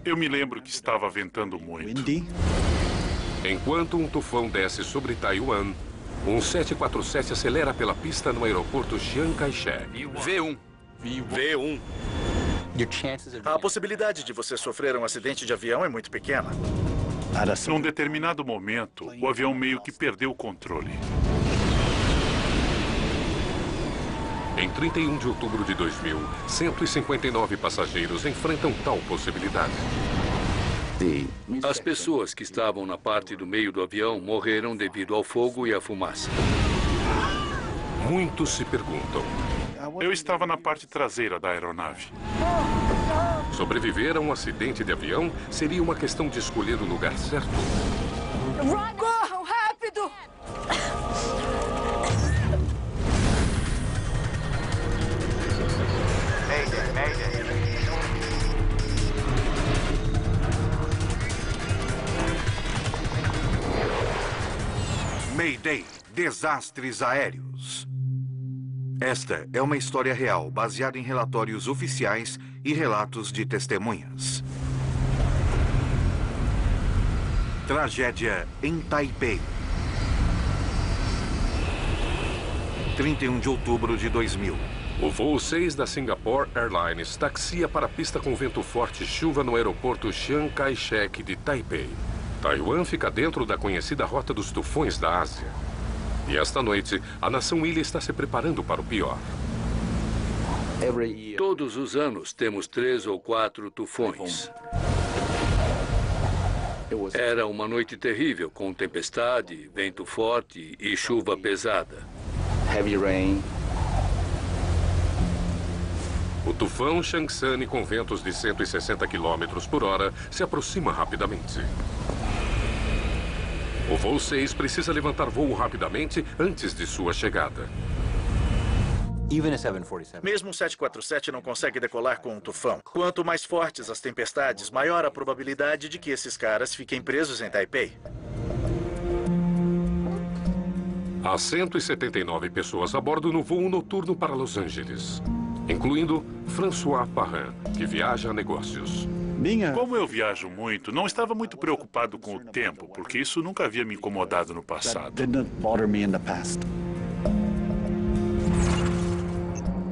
Eu me lembro que estava ventando muito. Enquanto um tufão desce sobre Taiwan, um 747 acelera pela pista no aeroporto Chiang Kai-shek. V1. V1. A possibilidade de você sofrer um acidente de avião é muito pequena. Num determinado momento, o avião meio que perdeu o controle. Em 31 de outubro de 2000, 159 passageiros enfrentam tal possibilidade. As pessoas que estavam na parte do meio do avião morreram devido ao fogo e à fumaça. Muitos se perguntam: Eu estava na parte traseira da aeronave. sobreviver a um acidente de avião seria uma questão de escolher o lugar certo? Corram, rápido! Mayday, desastres aéreos. Esta é uma história real, baseada em relatórios oficiais e relatos de testemunhas. Tragédia em Taipei. 31 de outubro de 2000. O voo 6 da Singapore Airlines taxia para a pista com vento forte e chuva no aeroporto Chiang Kai-shek de Taipei. Taiwan fica dentro da conhecida rota dos tufões da Ásia. E esta noite, a nação ilha está se preparando para o pior. Todos os anos temos 3 ou 4 tufões. Era uma noite terrível, com tempestade, vento forte e chuva pesada. O tufão Changshan, com ventos de 160 km por hora, se aproxima rapidamente. O voo 6 precisa levantar voo rapidamente antes de sua chegada. Mesmo o 747 não consegue decolar com um tufão. Quanto mais fortes as tempestades, maior a probabilidade de que esses caras fiquem presos em Taipei. Há 179 pessoas a bordo no voo noturno para Los Angeles, incluindo François Parrin, que viaja a negócios. Como eu viajo muito, não estava muito preocupado com o tempo, porque isso nunca havia me incomodado no passado.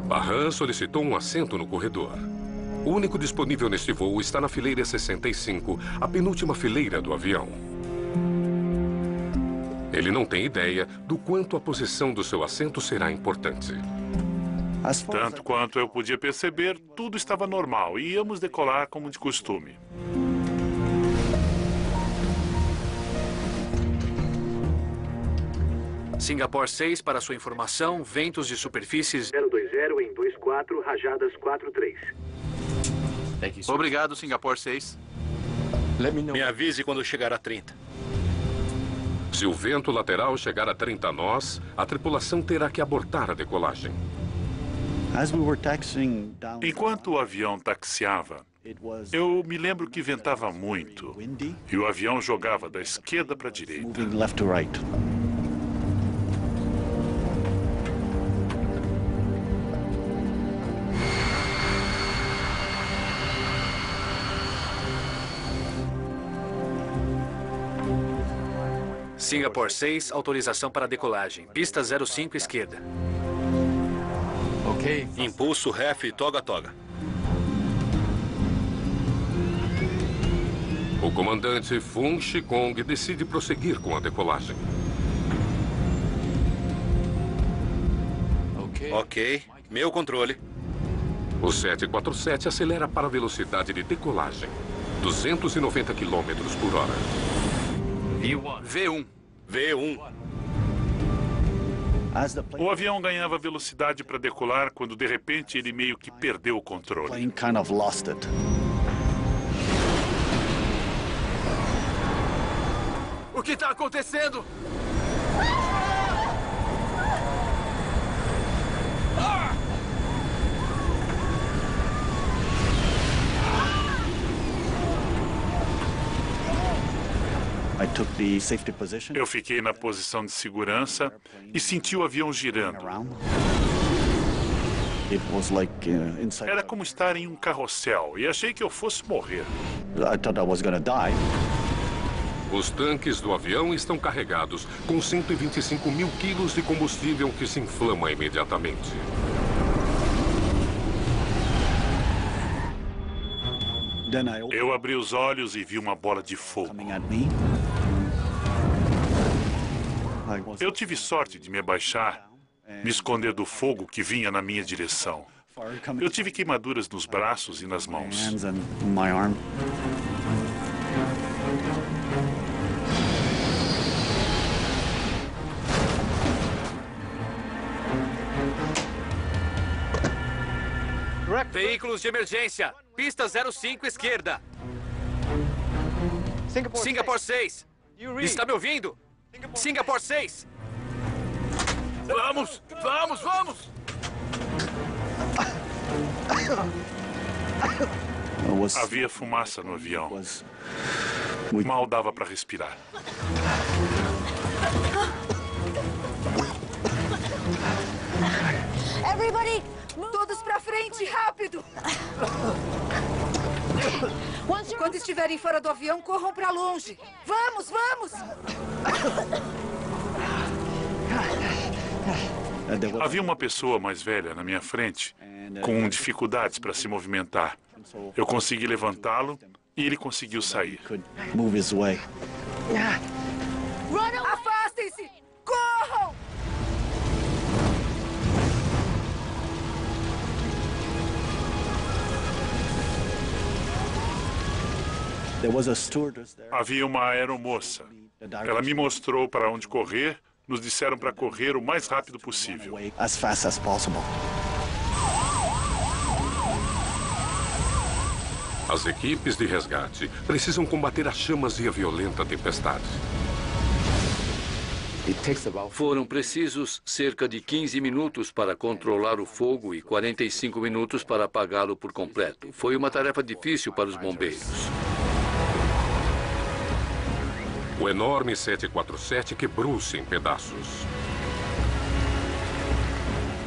Parrin solicitou um assento no corredor. O único disponível neste voo está na fileira 65, a penúltima fileira do avião. Ele não tem ideia do quanto a posição do seu assento será importante. Tanto quanto eu podia perceber, tudo estava normal e íamos decolar como de costume. Singapore 6, para sua informação, ventos de superfície 020 em 24, rajadas 43. Obrigado, Singapore 6. Me avise quando chegar a 30. Se o vento lateral chegar a 30 nós, a tripulação terá que abortar a decolagem. Enquanto o avião taxiava, eu me lembro que ventava muito e o avião jogava da esquerda para a direita. Singapore 6, autorização para decolagem. Pista 05, esquerda. Impulso, ref, toga. O comandante Fung Shikong decide prosseguir com a decolagem. Ok, meu controle. O 747 acelera para a velocidade de decolagem, 290 km por hora. V1. V1. O avião ganhava velocidade para decolar quando, de repente, ele meio que perdeu o controle. O que está acontecendo? Eu fiquei na posição de segurança e senti o avião girando. Era como estar em um carrossel e achei que eu fosse morrer. I thought I was gonna die. Os tanques do avião estão carregados com 125 mil quilos de combustível que se inflama imediatamente. Eu abri os olhos e vi uma bola de fogo. Eu tive sorte de me abaixar, me esconder do fogo que vinha na minha direção. Eu tive queimaduras nos braços e nas mãos. Veículos de emergência. Pista 05, esquerda. Singapore 6. Está me ouvindo? Singapore 6. Vamos! Vamos! Vamos! Havia fumaça no avião. Mal dava para respirar. Everybody, Todos pra frente, rápido! Quando estiverem fora do avião, corram pra longe. Vamos, vamos! Havia uma pessoa mais velha na minha frente, com dificuldades para se movimentar. Eu consegui levantá-lo e ele conseguiu sair. Afastem-se! Corram! Havia uma aeromoça. Ela me mostrou para onde correr. Nos disseram para correr o mais rápido possível. As equipes de resgate precisam combater as chamas e a violenta tempestade. Foram precisos cerca de 15 minutos para controlar o fogo e 45 minutos para apagá-lo por completo. Foi uma tarefa difícil para os bombeiros. O enorme 747 quebrou-se em pedaços.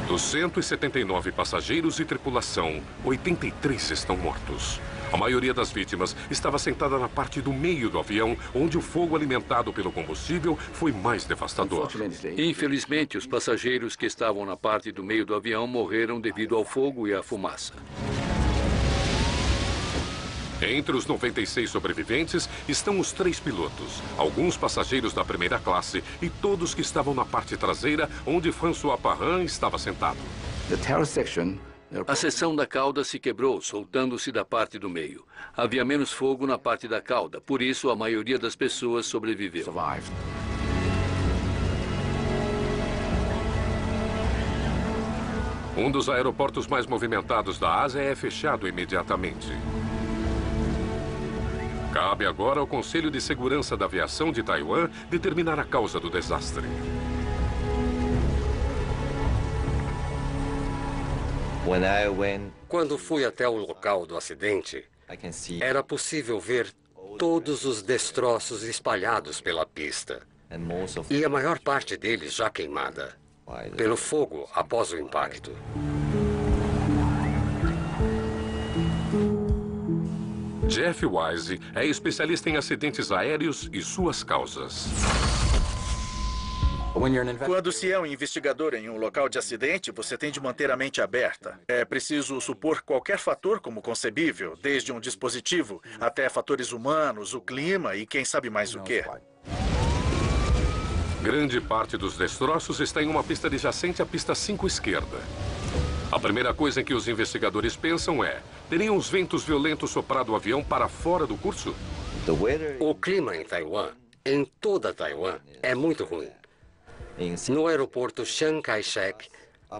Dos 179 passageiros e tripulação, 83 estão mortos. A maioria das vítimas estava sentada na parte do meio do avião, onde o fogo alimentado pelo combustível foi mais devastador. Infelizmente, os passageiros que estavam na parte do meio do avião morreram devido ao fogo e à fumaça. Entre os 96 sobreviventes estão os 3 pilotos, alguns passageiros da primeira classe e todos que estavam na parte traseira, onde François Parrin estava sentado. A seção da cauda se quebrou, soltando-se da parte do meio. Havia menos fogo na parte da cauda, por isso a maioria das pessoas sobreviveu. Um dos aeroportos mais movimentados da Ásia é fechado imediatamente. Cabe agora ao Conselho de Segurança da Aviação de Taiwan determinar a causa do desastre. Quando fui até o local do acidente, era possível ver todos os destroços espalhados pela pista. E a maior parte deles já queimada pelo fogo após o impacto. Jeff Wise é especialista em acidentes aéreos e suas causas. Quando se é um investigador em um local de acidente, você tem de manter a mente aberta. É preciso supor qualquer fator como concebível, desde um dispositivo até fatores humanos, o clima e quem sabe mais o quê. Grande parte dos destroços está em uma pista adjacente à pista 5 esquerda. A primeira coisa em que os investigadores pensam é: teriam os ventos violentos soprado o avião para fora do curso? O clima em Taiwan, em toda Taiwan, é muito ruim. No aeroporto Chiang Kai-shek,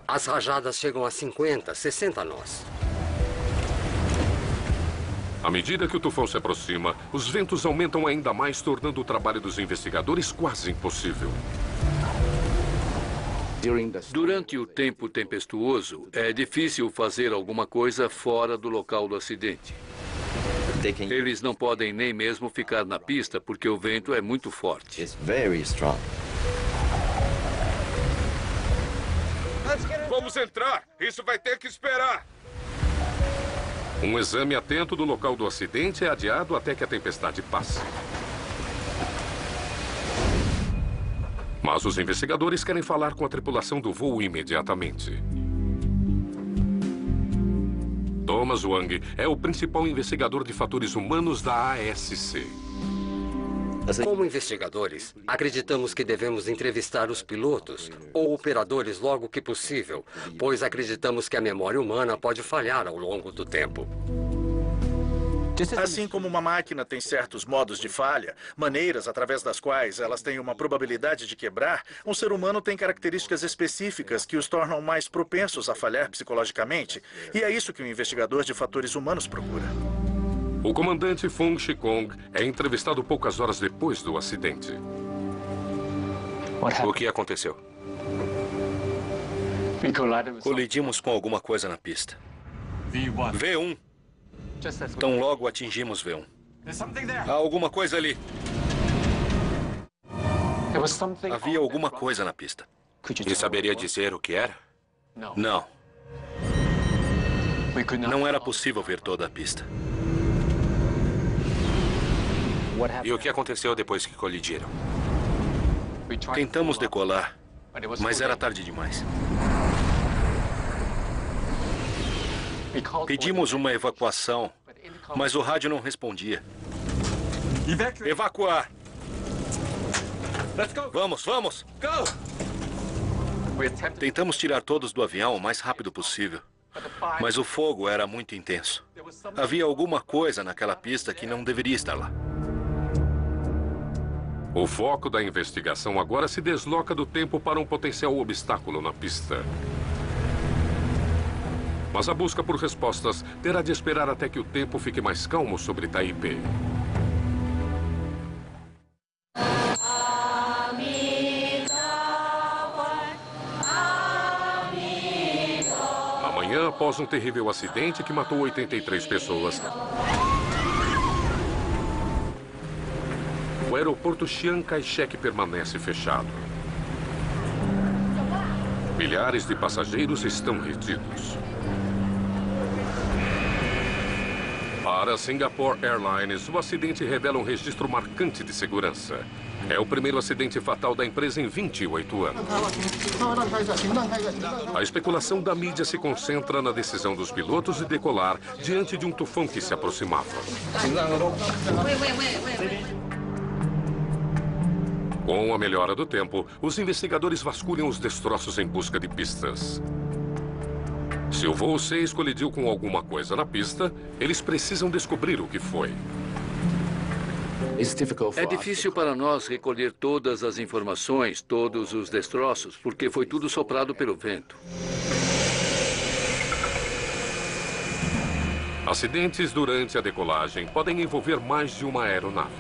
as rajadas chegam a 50, 60 nós. À medida que o tufão se aproxima, os ventos aumentam ainda mais, tornando o trabalho dos investigadores quase impossível. Durante o tempo tempestuoso, é difícil fazer alguma coisa fora do local do acidente. Eles não podem nem mesmo ficar na pista porque o vento é muito forte. Vamos entrar! Isso vai ter que esperar! Um exame atento do local do acidente é adiado até que a tempestade passe. Mas os investigadores querem falar com a tripulação do voo imediatamente. Thomas Wang é o principal investigador de fatores humanos da ASC. Como investigadores, acreditamos que devemos entrevistar os pilotos ou operadores logo que possível, pois acreditamos que a memória humana pode falhar ao longo do tempo. Assim como uma máquina tem certos modos de falha, maneiras através das quais elas têm uma probabilidade de quebrar, um ser humano tem características específicas que os tornam mais propensos a falhar psicologicamente. E é isso que o investigador de fatores humanos procura. O comandante Fung Shikong é entrevistado poucas horas depois do acidente. O que aconteceu? Colidimos com alguma coisa na pista. V1. Tão logo atingimos V1. Há alguma coisa ali. Havia alguma coisa na pista. E saberia dizer o que era? Não. Não era possível ver toda a pista. E o que aconteceu depois que colidiram? Tentamos decolar, mas era tarde demais. Pedimos uma evacuação, mas o rádio não respondia. Evacuar! Vamos, vamos! Tentamos tirar todos do avião o mais rápido possível, mas o fogo era muito intenso. Havia alguma coisa naquela pista que não deveria estar lá. O foco da investigação agora se desloca do tempo para um potencial obstáculo na pista. Mas a busca por respostas terá de esperar até que o tempo fique mais calmo sobre Taipei. Amanhã, após um terrível acidente que matou 83 pessoas, o aeroporto Chiang Kai-shek permanece fechado. Milhares de passageiros estão retidos. Para a Singapore Airlines, o acidente revela um registro marcante de segurança. É o primeiro acidente fatal da empresa em 28 anos. A especulação da mídia se concentra na decisão dos pilotos de decolar diante de um tufão que se aproximava. Com a melhora do tempo, os investigadores vasculham os destroços em busca de pistas. Se o voo 6 colidiu com alguma coisa na pista, eles precisam descobrir o que foi. É difícil para nós recolher todas as informações, todos os destroços, porque foi tudo soprado pelo vento. Acidentes durante a decolagem podem envolver mais de uma aeronave.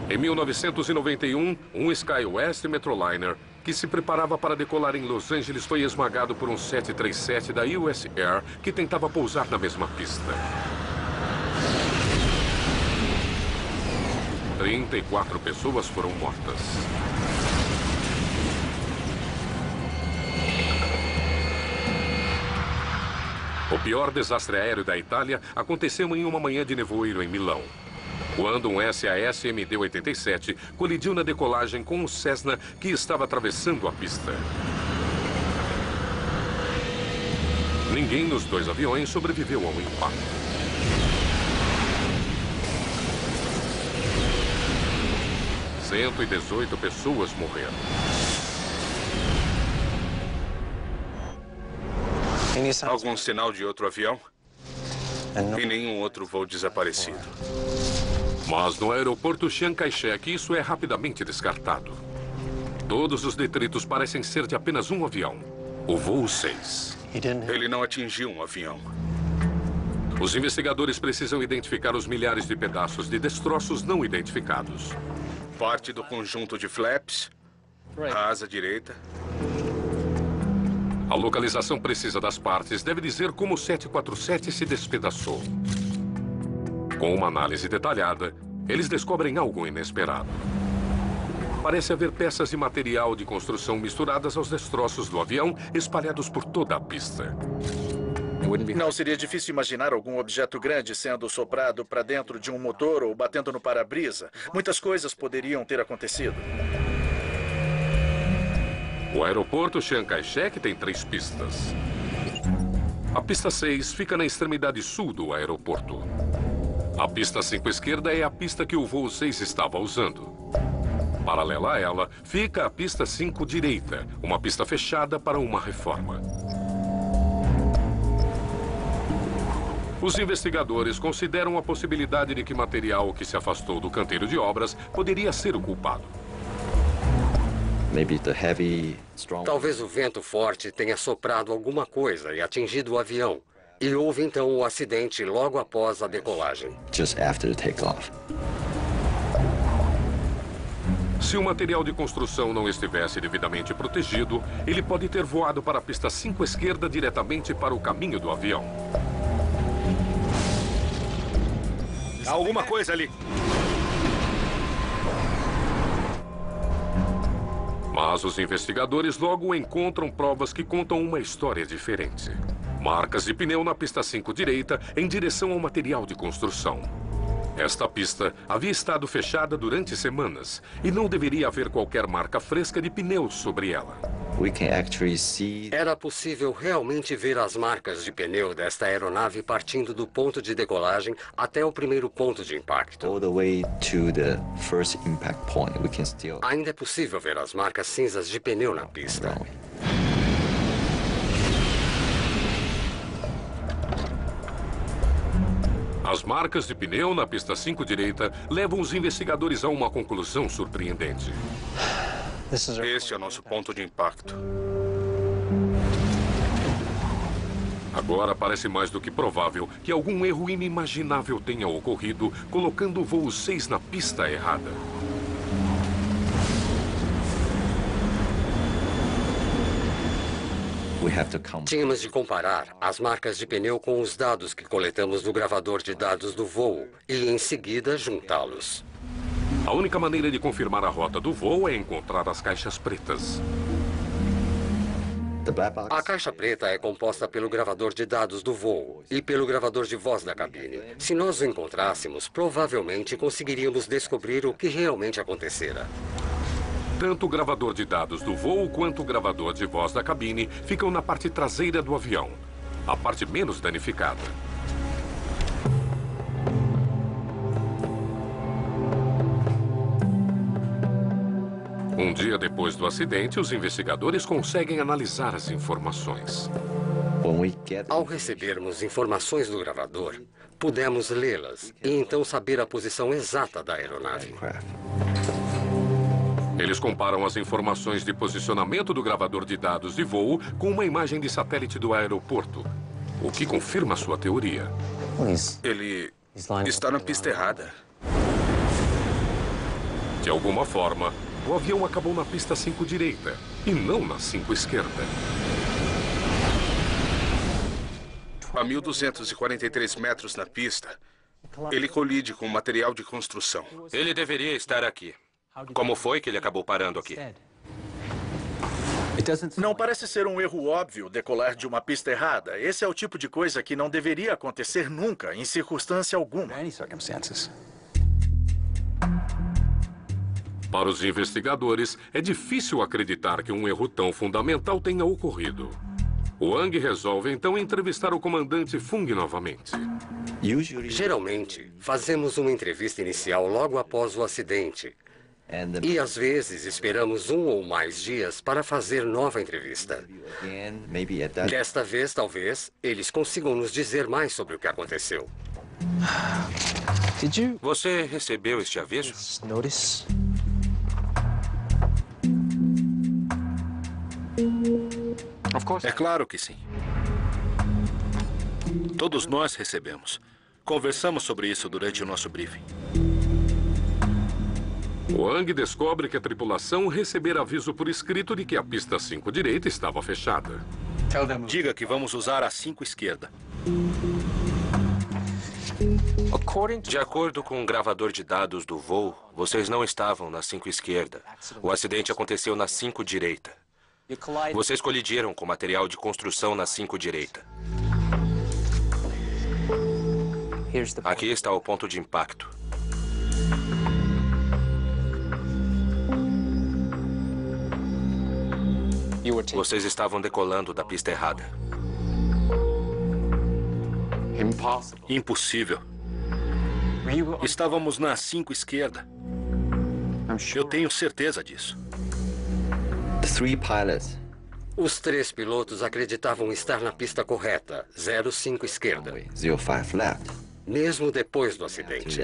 Em 1991, um SkyWest Metroliner que se preparava para decolar em Los Angeles foi esmagado por um 737 da US Air que tentava pousar na mesma pista. 34 pessoas foram mortas. O pior desastre aéreo da Itália aconteceu em uma manhã de nevoeiro em Milão, quando um SAS MD-87 colidiu na decolagem com um Cessna que estava atravessando a pista. Ninguém nos dois aviões sobreviveu ao impacto. – 118 pessoas morreram. Algum sinal de outro avião? E nenhum outro voo desaparecido. Mas no aeroporto Chiang Kai-shek, isso é rapidamente descartado. Todos os detritos parecem ser de apenas um avião, o voo 6. Ele não atingiu um avião. Os investigadores precisam identificar os milhares de pedaços de destroços não identificados. Parte do conjunto de flaps, a asa direita. A localização precisa das partes deve dizer como o 747 se despedaçou. Com uma análise detalhada, eles descobrem algo inesperado. Parece haver peças de material de construção misturadas aos destroços do avião, espalhados por toda a pista. Não seria difícil imaginar algum objeto grande sendo soprado para dentro de um motor ou batendo no para-brisa. Muitas coisas poderiam ter acontecido. O aeroporto Chiang Kai-shek tem 3 pistas. A pista 6 fica na extremidade sul do aeroporto. A pista 5 esquerda é a pista que o voo 6 estava usando. Paralela a ela, fica a pista 5 direita, uma pista fechada para uma reforma. Os investigadores consideram a possibilidade de que material que se afastou do canteiro de obras poderia ser o culpado. Talvez o vento forte tenha soprado alguma coisa e atingido o avião. E houve então o acidente logo após a decolagem. Se o material de construção não estivesse devidamente protegido, ele pode ter voado para a pista 5 esquerda diretamente para o caminho do avião. Há alguma coisa ali. Mas os investigadores logo encontram provas que contam uma história diferente. Marcas de pneu na pista 5 direita em direção ao material de construção. Esta pista havia estado fechada durante semanas e não deveria haver qualquer marca fresca de pneus sobre ela. Era possível realmente ver as marcas de pneu desta aeronave partindo do ponto de decolagem até o primeiro ponto de impacto. Ainda é possível ver as marcas cinzas de pneu na pista. As marcas de pneu na pista 5 direita levam os investigadores a uma conclusão surpreendente. Este é o nosso ponto de impacto. Agora parece mais do que provável que algum erro inimaginável tenha ocorrido, colocando o voo 6 na pista errada. Tínhamos de comparar as marcas de pneu com os dados que coletamos do gravador de dados do voo e, em seguida, juntá-los. A única maneira de confirmar a rota do voo é encontrar as caixas pretas. A caixa preta é composta pelo gravador de dados do voo e pelo gravador de voz da cabine. Se nós o encontrássemos, provavelmente conseguiríamos descobrir o que realmente acontecera. Tanto o gravador de dados do voo quanto o gravador de voz da cabine ficam na parte traseira do avião, a parte menos danificada. Um dia depois do acidente, os investigadores conseguem analisar as informações. Ao recebermos informações do gravador, pudemos lê-las e então saber a posição exata da aeronave. Eles comparam as informações de posicionamento do gravador de dados de voo com uma imagem de satélite do aeroporto, o que confirma sua teoria. Ele está na pista errada. De alguma forma, o avião acabou na pista 5 direita e não na 5 esquerda. A 1.243 metros na pista, ele colide com material de construção. Ele deveria estar aqui. Como foi que ele acabou parando aqui? Não parece ser um erro óbvio decolar de uma pista errada. Esse é o tipo de coisa que não deveria acontecer nunca, em circunstância alguma. Para os investigadores, é difícil acreditar que um erro tão fundamental tenha ocorrido. O Wang resolve então entrevistar o comandante Fung novamente. Geralmente, fazemos uma entrevista inicial logo após o acidente. E às vezes esperamos 1 ou mais dias para fazer nova entrevista. Desta vez, talvez, eles consigam nos dizer mais sobre o que aconteceu. Você recebeu este aviso? É claro que sim. Todos nós recebemos. Conversamos sobre isso durante o nosso briefing. Wang descobre que a tripulação recebera aviso por escrito de que a pista 5 direita estava fechada. Diga que vamos usar a 5 esquerda. De acordo com o gravador de dados do voo, vocês não estavam na 5 esquerda. O acidente aconteceu na 5 direita. Vocês colidiram com material de construção na 5 direita. Aqui está o ponto de impacto. Vocês estavam decolando da pista errada. Impossível. Estávamos na 5 esquerda. Eu tenho certeza disso. Os 3 pilotos acreditavam estar na pista correta, 05 esquerda. Mesmo depois do acidente.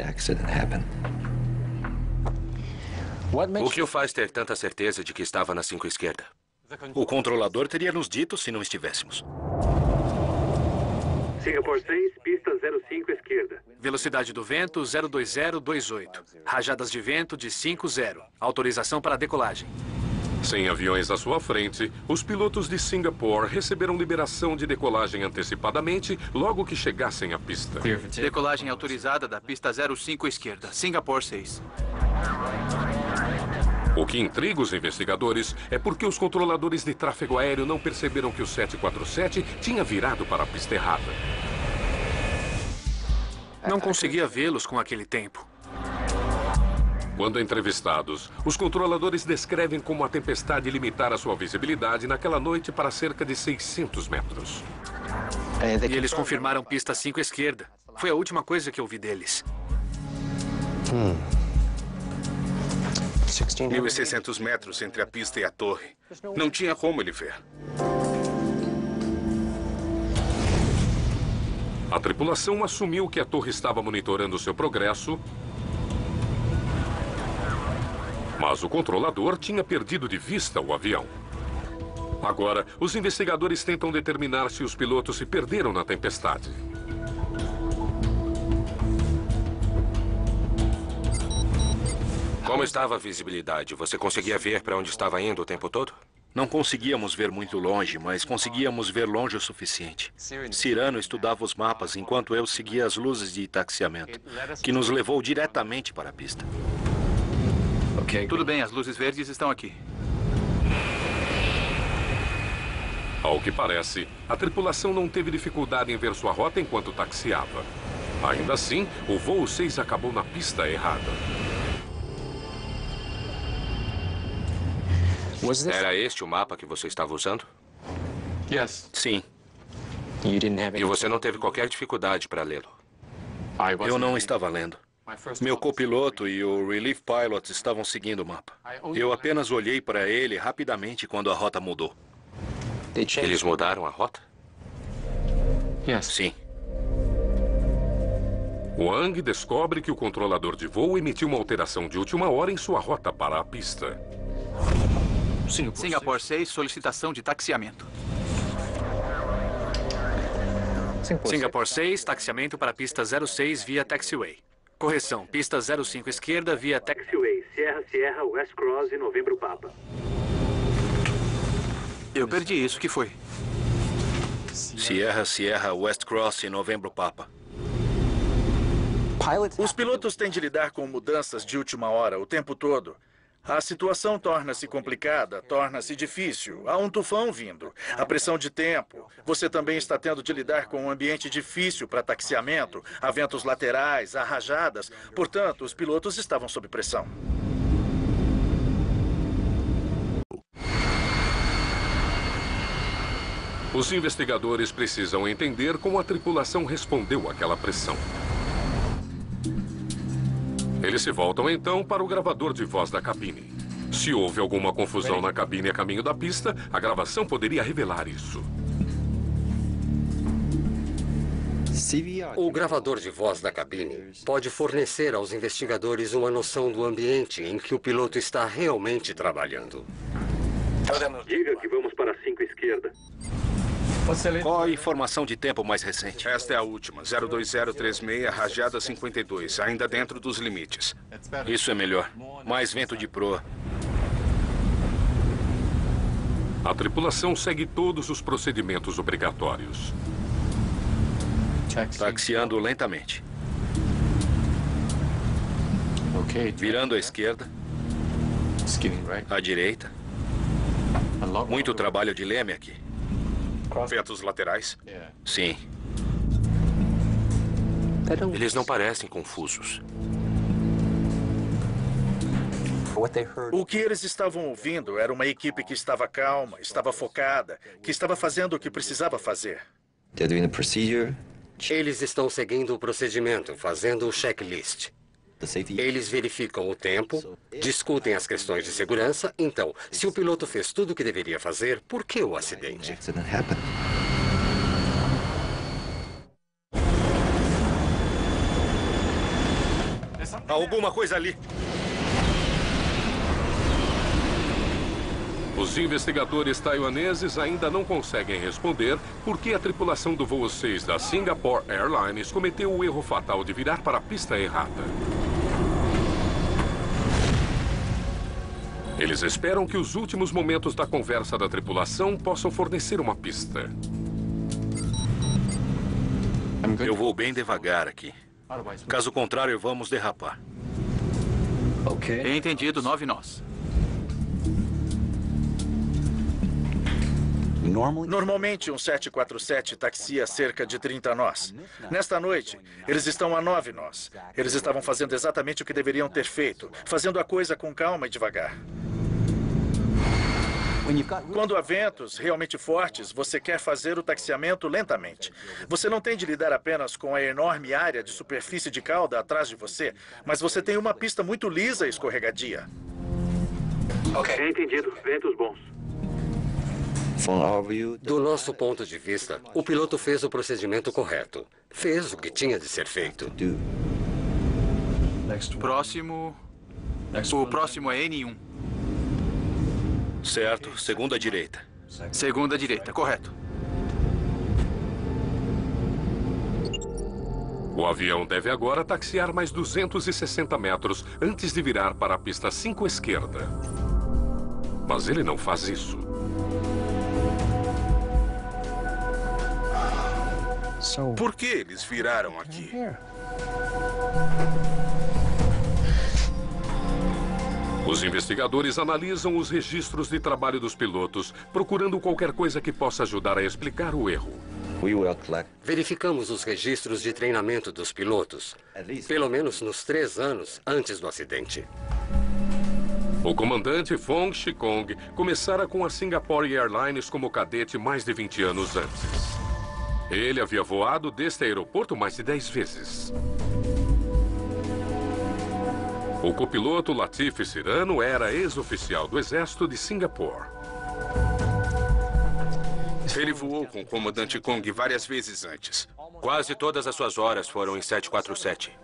O que o faz ter tanta certeza de que estava na 5 esquerda? O controlador teria nos dito se não estivéssemos. Singapore 6, pista 05 esquerda. Velocidade do vento 02028. Rajadas de vento de 50. Autorização para decolagem. Sem aviões à sua frente, os pilotos de Singapore receberam liberação de decolagem antecipadamente logo que chegassem à pista. Decolagem autorizada da pista 05 esquerda. Singapore 6. O que intriga os investigadores é porque os controladores de tráfego aéreo não perceberam que o 747 tinha virado para a pista errada. Não conseguia vê-los com aquele tempo. Quando entrevistados, os controladores descrevem como a tempestade limitara sua visibilidade naquela noite para cerca de 600 metros. E eles confirmaram pista 5 esquerda. Foi a última coisa que eu vi deles. 1.600 metros entre a pista e a torre. Não tinha como ele ver. A tripulação assumiu que a torre estava monitorando seu progresso, mas o controlador tinha perdido de vista o avião. Agora, os investigadores tentam determinar se os pilotos se perderam na tempestade. Como estava a visibilidade? Você conseguia ver para onde estava indo o tempo todo? Não conseguíamos ver muito longe, mas conseguíamos ver longe o suficiente. Cyrano estudava os mapas enquanto eu seguia as luzes de taxiamento, que nos levou diretamente para a pista. Tudo bem, as luzes verdes estão aqui. Ao que parece, a tripulação não teve dificuldade em ver sua rota enquanto taxiava. Ainda assim, o voo 6 acabou na pista errada. Era este o mapa que você estava usando? Sim. E você não teve qualquer dificuldade para lê-lo? Eu não estava lendo. Meu copiloto e o Relief Pilot estavam seguindo o mapa. Eu apenas olhei para ele rapidamente quando a rota mudou. Eles mudaram a rota? Sim. Wang descobre que o controlador de voo emitiu uma alteração de última hora em sua rota para a pista. Singapore 6, solicitação de taxiamento. Singapore 6, taxiamento para pista 06 via taxiway. Correção, pista 05 esquerda via taxiway, Sierra Sierra, West Cross e Novembro Papa. Eu perdi isso, o que foi? Sierra Sierra, West Cross e Novembro Papa. Os pilotos têm de lidar com mudanças de última hora o tempo todo. A situação torna-se complicada, torna-se difícil. Há um tufão vindo, a pressão de tempo. Você também está tendo de lidar com um ambiente difícil para taxiamento, há ventos laterais, há rajadas. Portanto, os pilotos estavam sob pressão. Os investigadores precisam entender como a tripulação respondeu àquela pressão. Eles se voltam então para o gravador de voz da cabine. Se houve alguma confusão na cabine a caminho da pista, a gravação poderia revelar isso. O gravador de voz da cabine pode fornecer aos investigadores uma noção do ambiente em que o piloto está realmente trabalhando. Diga que vamos para a 5 esquerda. Qual a informação de tempo mais recente? Esta é a última, 02036, rajada 52, ainda dentro dos limites. Isso é melhor. Mais vento de proa. A tripulação segue todos os procedimentos obrigatórios. Taxiando lentamente. Virando à esquerda. À direita. Muito trabalho de leme aqui. Ventos laterais? Sim. Eles não parecem confusos. O que eles estavam ouvindo era uma equipe que estava calma, estava focada, que estava fazendo o que precisava fazer. Eles estão seguindo o procedimento, fazendo o checklist. Eles verificam o tempo, discutem as questões de segurança. Então, se o piloto fez tudo o que deveria fazer, por que o acidente? Há alguma coisa ali. Os investigadores taiwaneses ainda não conseguem responder por que a tripulação do voo 6 da Singapore Airlines cometeu o erro fatal de virar para a pista errada. Eles esperam que os últimos momentos da conversa da tripulação possam fornecer uma pista. Eu vou bem devagar aqui. Caso contrário, vamos derrapar. Entendido, 9 nós. Normalmente, um 747 taxia cerca de 30 nós. Nesta noite, eles estão a 9 nós. Eles estavam fazendo exatamente o que deveriam ter feito, fazendo a coisa com calma e devagar. Quando há ventos realmente fortes, você quer fazer o taxiamento lentamente. Você não tem de lidar apenas com a enorme área de superfície de cauda atrás de você, mas você tem uma pista muito lisa e escorregadia. Entendido. Ventos bons. Do nosso ponto de vista, o piloto fez o procedimento correto. Fez o que tinha de ser feito. Próximo... O próximo é N1. Certo. Segunda direita. Segunda direita, correto. O avião deve agora taxiar mais 260 metros antes de virar para a pista 5 esquerda. Mas ele não faz isso. Por que eles viraram aqui? Os investigadores analisam os registros de trabalho dos pilotos, procurando qualquer coisa que possa ajudar a explicar o erro. Verificamos os registros de treinamento dos pilotos, pelo menos nos 3 anos antes do acidente. O comandante Fong Shikong começara com a Singapore Airlines como cadete mais de 20 anos antes. Ele havia voado deste aeroporto mais de 10 vezes. O copiloto Latif Cirano era ex-oficial do Exército de Singapura. Ele voou com o comandante Kong várias vezes antes. Quase todas as suas horas foram em 747.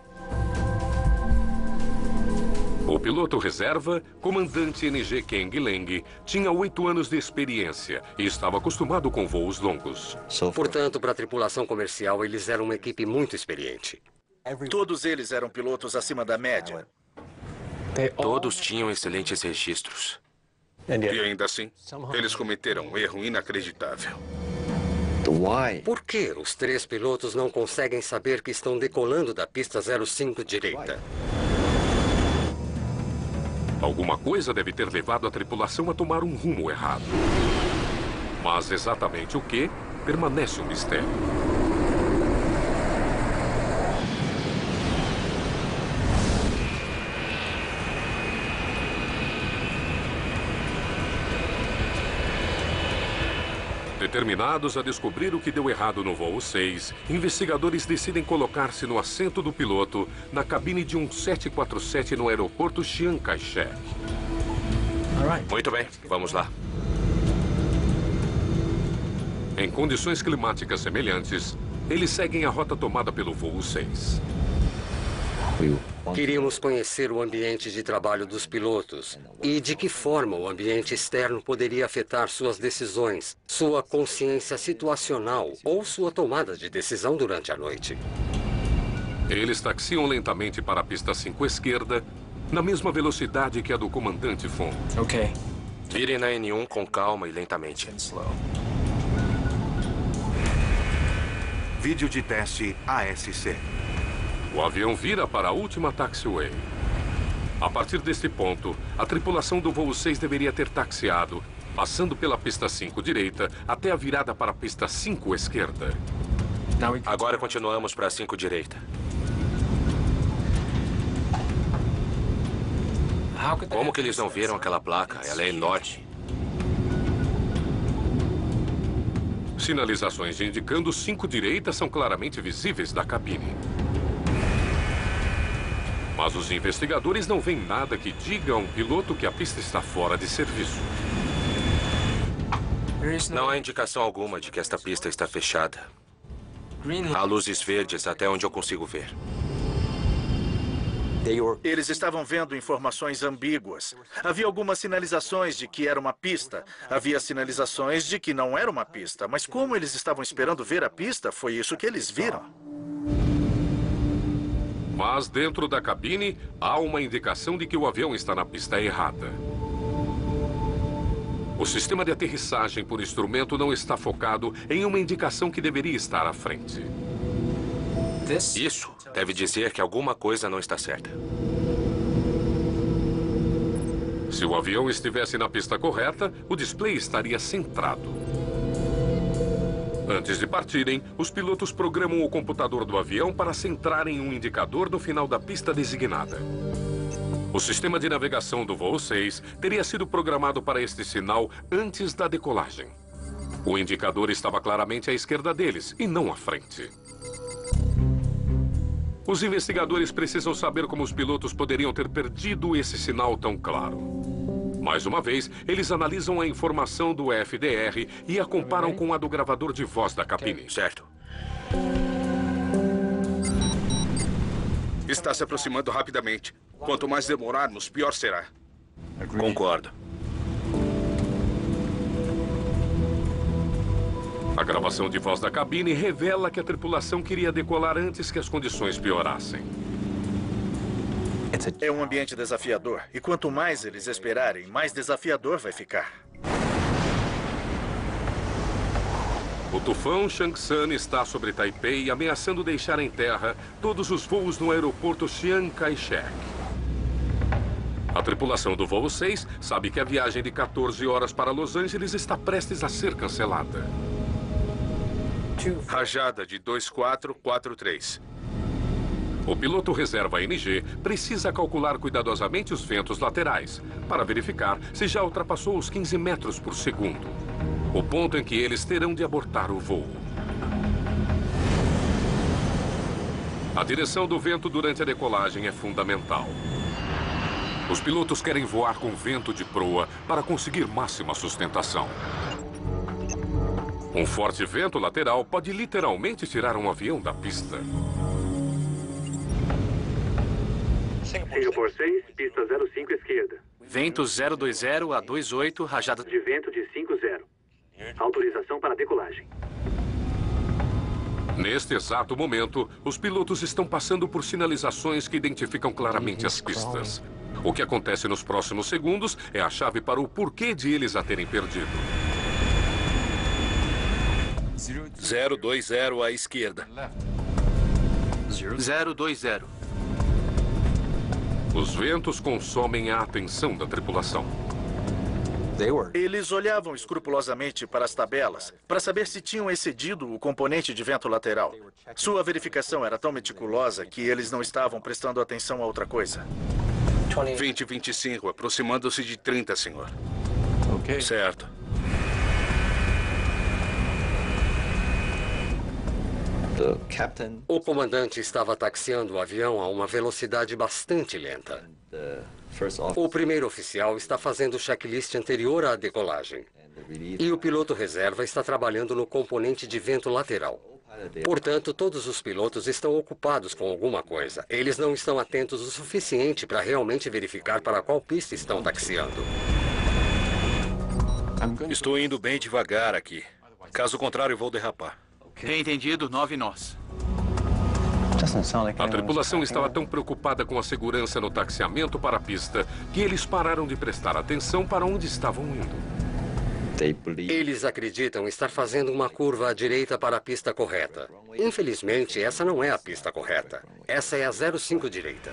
O piloto reserva, comandante NG Keng Leng, tinha 8 anos de experiência e estava acostumado com voos longos. Portanto, para a tripulação comercial, eles eram uma equipe muito experiente. Todos eles eram pilotos acima da média. Todos tinham excelentes registros. E ainda assim, eles cometeram um erro inacreditável. Por que os 3 pilotos não conseguem saber que estão decolando da pista 05 direita? Alguma coisa deve ter levado a tripulação a tomar um rumo errado. Mas exatamente o que permanece um mistério. Determinados a descobrir o que deu errado no voo 6, investigadores decidem colocar-se no assento do piloto na cabine de um 747 no aeroporto Chiang Kai-shek. Muito bem, vamos lá. Em condições climáticas semelhantes, eles seguem a rota tomada pelo voo 6. Queríamos conhecer o ambiente de trabalho dos pilotos e de que forma o ambiente externo poderia afetar suas decisões, sua consciência situacional ou sua tomada de decisão durante a noite. Eles taxiam lentamente para a pista 5 esquerda, na mesma velocidade que a do comandante Fong. Virem na N1 com calma e lentamente. Vídeo de teste ASC. O avião vira para a última taxiway. A partir deste ponto, a tripulação do voo 6 deveria ter taxiado, passando pela pista 5 direita até a virada para a pista 5 esquerda. Agora continuamos para a 5 direita. Como que eles não viram aquela placa? Ela é enorme. Sinalizações indicando 5 direitas são claramente visíveis da cabine. Mas os investigadores não veem nada que diga a um piloto que a pista está fora de serviço. Não há indicação alguma de que esta pista está fechada. Há luzes verdes até onde eu consigo ver. Eles estavam vendo informações ambíguas. Havia algumas sinalizações de que era uma pista. Havia sinalizações de que não era uma pista. Mas como eles estavam esperando ver a pista, foi isso que eles viram. Mas dentro da cabine, há uma indicação de que o avião está na pista errada. O sistema de aterrissagem por instrumento não está focado em uma indicação que deveria estar à frente. Isso deve dizer que alguma coisa não está certa. Se o avião estivesse na pista correta, o display estaria centrado. Antes de partirem, os pilotos programam o computador do avião para centrar em um indicador no final da pista designada. O sistema de navegação do voo 6 teria sido programado para este sinal antes da decolagem. O indicador estava claramente à esquerda deles e não à frente. Os investigadores precisam saber como os pilotos poderiam ter perdido esse sinal tão claro. Mais uma vez, eles analisam a informação do FDR e a comparam com a do gravador de voz da cabine. Certo. Está se aproximando rapidamente. Quanto mais demorarmos, pior será. Concordo. A gravação de voz da cabine revela que a tripulação queria decolar antes que as condições piorassem. É um ambiente desafiador. E quanto mais eles esperarem, mais desafiador vai ficar. O tufão Changsan está sobre Taipei, ameaçando deixar em terra todos os voos no aeroporto Chiang Kai-shek. A tripulação do voo 6 sabe que a viagem de 14 horas para Los Angeles está prestes a ser cancelada. Rajada de 2443. O piloto reserva NG precisa calcular cuidadosamente os ventos laterais para verificar se já ultrapassou os 15 metros por segundo, o ponto em que eles terão de abortar o voo. A direção do vento durante a decolagem é fundamental. Os pilotos querem voar com vento de proa para conseguir máxima sustentação. Um forte vento lateral pode literalmente tirar um avião da pista. Singapore 6, pista 05 esquerda. Vento 020 a 28, rajada de vento de 50. Autorização para decolagem. Neste exato momento, os pilotos estão passando por sinalizações que identificam claramente as pistas. O que acontece nos próximos segundos é a chave para o porquê de eles a terem perdido. 020 à esquerda. 020. Os ventos consomem a atenção da tripulação. Eles olhavam escrupulosamente para as tabelas para saber se tinham excedido o componente de vento lateral. Sua verificação era tão meticulosa que eles não estavam prestando atenção a outra coisa. 2025, aproximando-se de 30, senhor. Certo. O comandante estava taxiando o avião a uma velocidade bastante lenta. O primeiro oficial está fazendo o checklist anterior à decolagem. E o piloto reserva está trabalhando no componente de vento lateral. Portanto, todos os pilotos estão ocupados com alguma coisa. Eles não estão atentos o suficiente para realmente verificar para qual pista estão taxiando. Estou indo bem devagar aqui. Caso contrário, vou derrapar. Entendido, 9 nós. A tripulação estava tão preocupada com a segurança no taxiamento para a pista que eles pararam de prestar atenção para onde estavam indo. Eles acreditam estar fazendo uma curva à direita para a pista correta. Infelizmente, essa não é a pista correta. Essa é a 05 direita.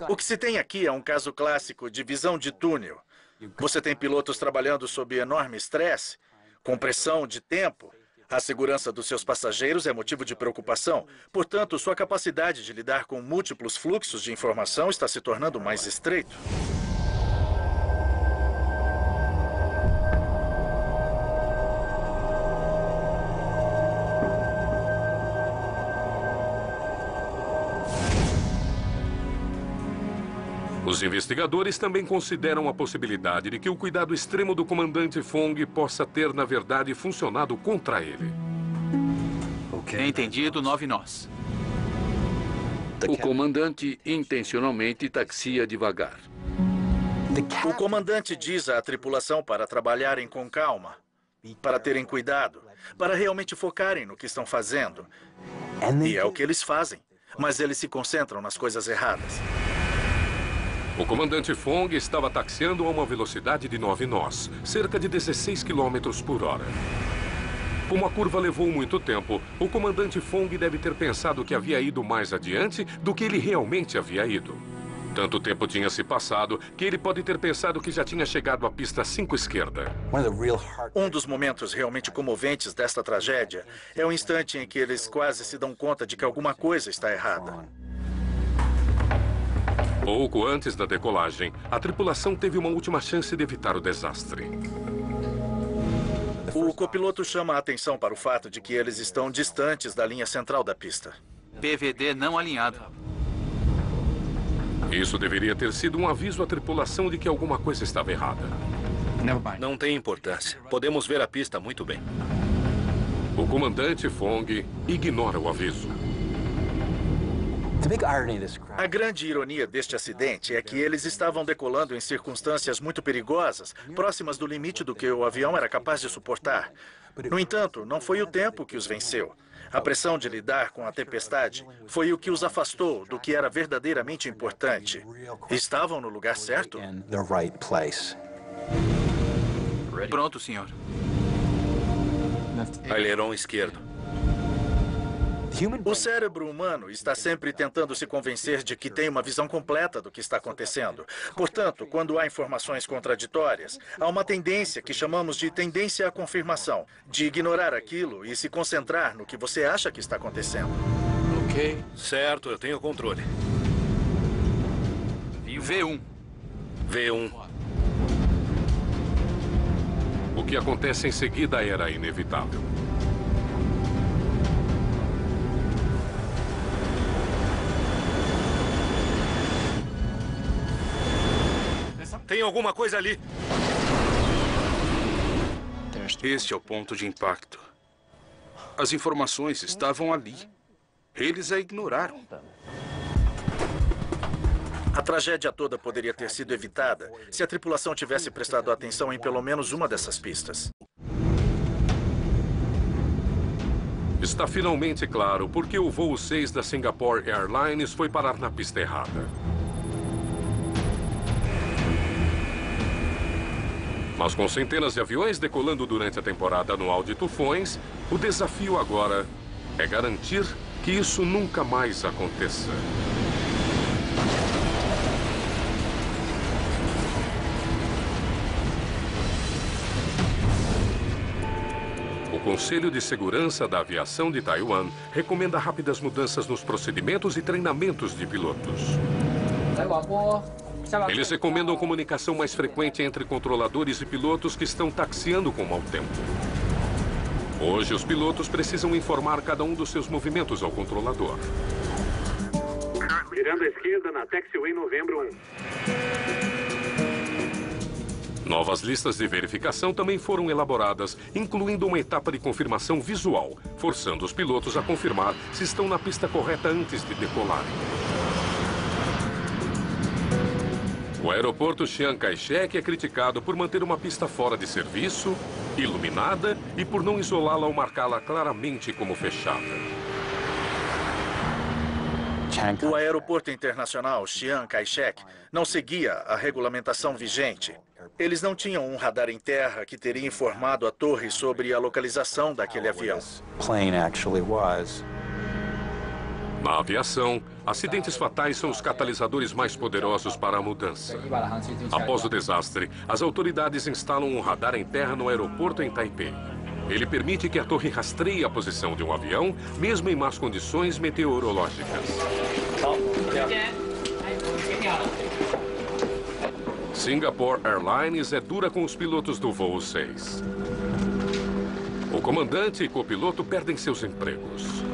O que se tem aqui é um caso clássico de visão de túnel. Você tem pilotos trabalhando sob enorme estresse, com pressão de tempo. A segurança dos seus passageiros é motivo de preocupação. Portanto, sua capacidade de lidar com múltiplos fluxos de informação está se tornando mais estreito. Os investigadores também consideram a possibilidade de que o cuidado extremo do comandante Fong possa ter, na verdade, funcionado contra ele. Entendido, 9 nós. O comandante intencionalmente taxia devagar. O comandante diz à tripulação para trabalharem com calma, para terem cuidado, para realmente focarem no que estão fazendo. E é o que eles fazem, mas eles se concentram nas coisas erradas. O comandante Fong estava taxiando a uma velocidade de 9 nós, cerca de 16 km por hora. Como a curva levou muito tempo, o comandante Fong deve ter pensado que havia ido mais adiante do que ele realmente havia ido. Tanto tempo tinha se passado que ele pode ter pensado que já tinha chegado à pista 5 esquerda. Um dos momentos realmente comoventes desta tragédia é o instante em que eles quase se dão conta de que alguma coisa está errada. Pouco antes da decolagem, a tripulação teve uma última chance de evitar o desastre. O copiloto chama a atenção para o fato de que eles estão distantes da linha central da pista. PVD não alinhado. Isso deveria ter sido um aviso à tripulação de que alguma coisa estava errada. Não tem importância. Podemos ver a pista muito bem. O comandante Fong ignora o aviso. A grande ironia deste acidente é que eles estavam decolando em circunstâncias muito perigosas, próximas do limite do que o avião era capaz de suportar. No entanto, não foi o tempo que os venceu. A pressão de lidar com a tempestade foi o que os afastou do que era verdadeiramente importante. Estavam no lugar certo? Pronto, senhor. Aileron esquerdo. O cérebro humano está sempre tentando se convencer de que tem uma visão completa do que está acontecendo. Portanto, quando há informações contraditórias, há uma tendência que chamamos de tendência à confirmação, de ignorar aquilo e se concentrar no que você acha que está acontecendo. Ok, certo, eu tenho controle. V1. V1. O que acontece em seguida era inevitável. Tem alguma coisa ali. Este é o ponto de impacto. As informações estavam ali. Eles a ignoraram. A tragédia toda poderia ter sido evitada se a tripulação tivesse prestado atenção em pelo menos uma dessas pistas. Está finalmente claro por que o voo 6 da Singapore Airlines foi parar na pista errada. Mas com centenas de aviões decolando durante a temporada anual de tufões, o desafio agora é garantir que isso nunca mais aconteça. O Conselho de Segurança da Aviação de Taiwan recomenda rápidas mudanças nos procedimentos e treinamentos de pilotos. Eles recomendam comunicação mais frequente entre controladores e pilotos que estão taxiando com mau tempo. Hoje, os pilotos precisam informar cada um dos seus movimentos ao controlador. Virando à esquerda na Taxiway Novembro 1. Novas listas de verificação também foram elaboradas, incluindo uma etapa de confirmação visual, forçando os pilotos a confirmar se estão na pista correta antes de decolarem. O aeroporto Chiang Kai-shek é criticado por manter uma pista fora de serviço, iluminada e por não isolá-la ou marcá-la claramente como fechada. O aeroporto internacional Chiang Kai-shek não seguia a regulamentação vigente. Eles não tinham um radar em terra que teria informado a torre sobre a localização daquele avião. Na aviação, acidentes fatais são os catalisadores mais poderosos para a mudança. Após o desastre, as autoridades instalam um radar em terra no aeroporto em Taipei. Ele permite que a torre rastreie a posição de um avião, mesmo em más condições meteorológicas. Singapore Airlines é dura com os pilotos do voo 6. O comandante e copiloto perdem seus empregos.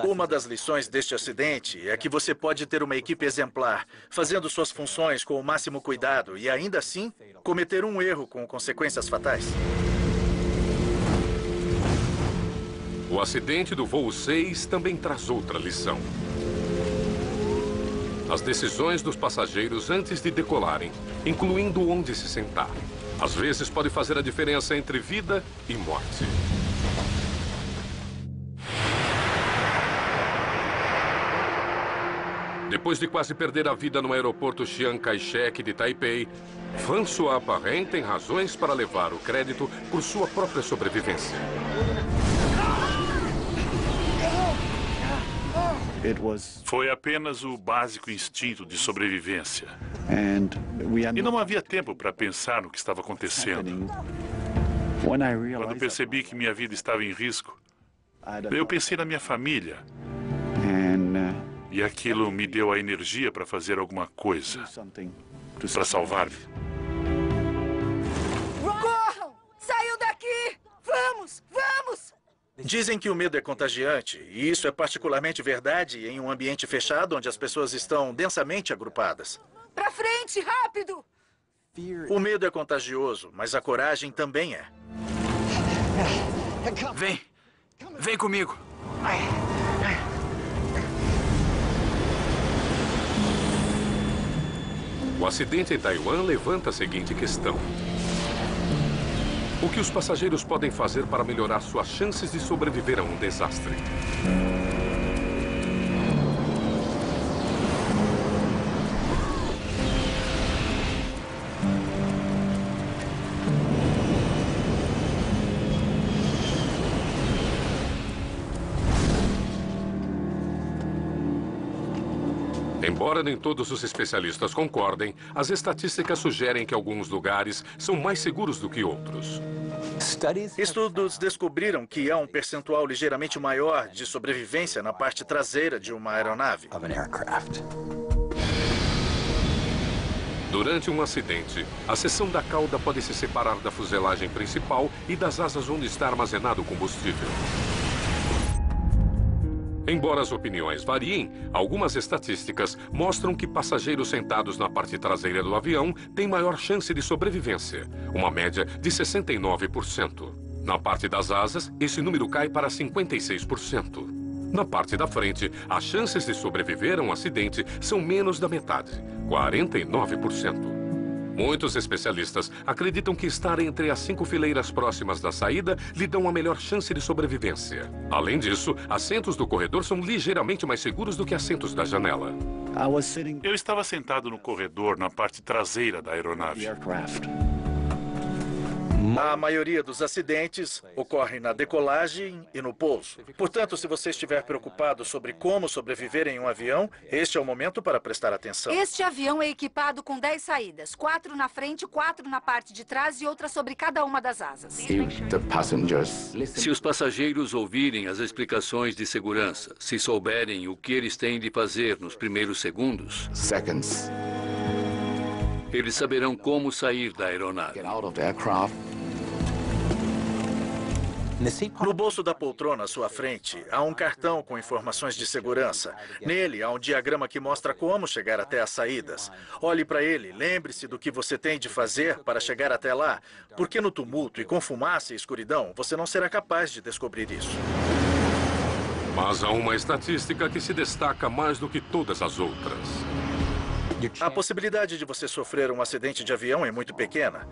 Uma das lições deste acidente é que você pode ter uma equipe exemplar, fazendo suas funções com o máximo cuidado e, ainda assim, cometer um erro com consequências fatais. O acidente do voo 6 também traz outra lição. As decisões dos passageiros antes de decolarem, incluindo onde se sentar, às vezes pode fazer a diferença entre vida e morte. Depois de quase perder a vida no aeroporto Chiang Kai-shek de Taipei, François Parrain tem razões para levar o crédito por sua própria sobrevivência. Foi apenas o básico instinto de sobrevivência. E não havia tempo para pensar no que estava acontecendo. Quando percebi que minha vida estava em risco, eu pensei na minha família. E aquilo me deu a energia para fazer alguma coisa, para salvar-me. Corram! Saiam daqui! Vamos! Vamos! Dizem que o medo é contagiante, e isso é particularmente verdade em um ambiente fechado onde as pessoas estão densamente agrupadas. Pra frente, rápido! O medo é contagioso, mas a coragem também é. Vem! Vem comigo! O acidente em Taiwan levanta a seguinte questão. O que os passageiros podem fazer para melhorar suas chances de sobreviver a um desastre? Embora nem todos os especialistas concordem, as estatísticas sugerem que alguns lugares são mais seguros do que outros. Estudos descobriram que há um percentual ligeiramente maior de sobrevivência na parte traseira de uma aeronave. Durante um acidente, a seção da cauda pode se separar da fuselagem principal e das asas onde está armazenado o combustível. Embora as opiniões variem, algumas estatísticas mostram que passageiros sentados na parte traseira do avião têm maior chance de sobrevivência, uma média de 69%. Na parte das asas, esse número cai para 56%. Na parte da frente, as chances de sobreviver a um acidente são menos da metade, 49%. Muitos especialistas acreditam que estar entre as 5 fileiras próximas da saída lhe dão a melhor chance de sobrevivência. Além disso, assentos do corredor são ligeiramente mais seguros do que assentos da janela. Eu estava sentado no corredor, na parte traseira da aeronave. A maioria dos acidentes ocorre na decolagem e no pouso. Portanto, se você estiver preocupado sobre como sobreviver em um avião, este é o momento para prestar atenção. Este avião é equipado com 10 saídas. 4 na frente, 4 na parte de trás e outra sobre cada uma das asas. Se os passageiros ouvirem as explicações de segurança, se souberem o que eles têm de fazer nos primeiros segundos, eles saberão como sair da aeronave. No bolso da poltrona à sua frente, há um cartão com informações de segurança. Nele, há um diagrama que mostra como chegar até as saídas. Olhe para ele, lembre-se do que você tem de fazer para chegar até lá, porque no tumulto e com fumaça e escuridão, você não será capaz de descobrir isso. Mas há uma estatística que se destaca mais do que todas as outras. A possibilidade de você sofrer um acidente de avião é muito pequena.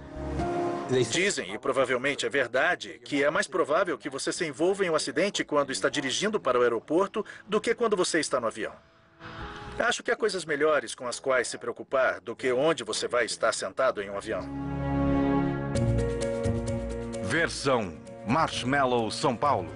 Dizem, e provavelmente é verdade, que é mais provável que você se envolva em um acidente quando está dirigindo para o aeroporto do que quando você está no avião. Acho que há coisas melhores com as quais se preocupar do que onde você vai estar sentado em um avião. Versão Marshmallow São Paulo.